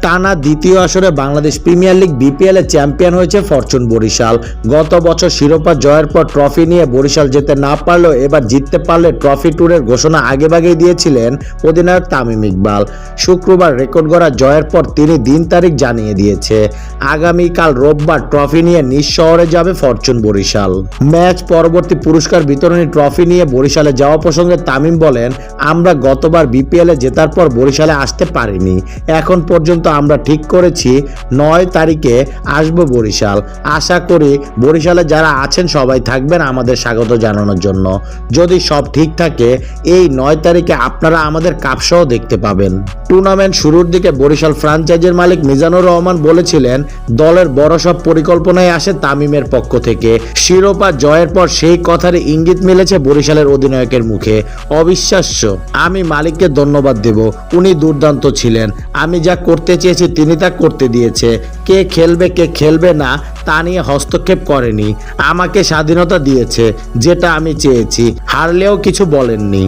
টানা দ্বিতীয় আসরে বাংলাদেশ প্রিমিয়ার লিগ বিপিএল এ চ্যাম্পিয়ন হয়েছে ফরচুন বরিশাল। গত বছর শিরোপা জয়ের পর ট্রফি নিয়ে বরিশাল যেতে না পারলেও এবার জিততে পারলে ট্রফি ট্যুরের ঘোষণা আগেভাগেই দিয়েছিলেন অধিনায়ক তামিম ইকবাল। শুক্রবার রেকর্ড গড়া জয়ের পর তিনি দিন তারিখ জানিয়ে দিয়েছে, আগামীকাল রোববার ট্রফি নিয়ে নিজ শহরে যাবে ফরচুন বরিশাল। ম্যাচ পরবর্তী পুরস্কার বিতরণী ট্রফি নিয়ে বরিশালে যাওয়া প্রসঙ্গে তামিম বলেন, আমরা গতবার বিপিএল এ জেতার পর বরিশালে আসতে পারিনি। এখন পর্যন্ত আমরা ঠিক করেছি 9 তারিখে আসবো বরিশাল। আশা করি বরিশালে যারা আছেন সবাই থাকবেন আমাদের স্বাগত জানানোর জন্য। যদি সব ঠিক থাকে এই 9 তারিখে আপনারা আমাদের কাপসহ দেখতে পাবেন। টুর্নামেন্ট শুরুর দিকে বরিশাল ফ্র্যাঞ্চাইজির মালিক মিজানুর রহমান বলেছিলেন, দলের বড় সব পরিকল্পনাই আসে তামিমের পক্ষ থেকে। শিরোপা জয়ের পর সেই কথারই ইঙ্গিত মিলেছে বরিশালের অধিনায়কের মুখে। অবিশ্বাস্য, আমি মালিককে ধন্যবাদ দেব, উনি দুর্দান্ত ছিলেন। আমি যা করতে চেয়েছি তিনি তা করতে দিয়েছে। কে খেলবে কে খেলবে না তা নিয়ে হস্তক্ষেপ করেনি, আমাকে স্বাধীনতা দিয়েছে যেটা আমি চেয়েছি। হারলেও কিছু বলেননি।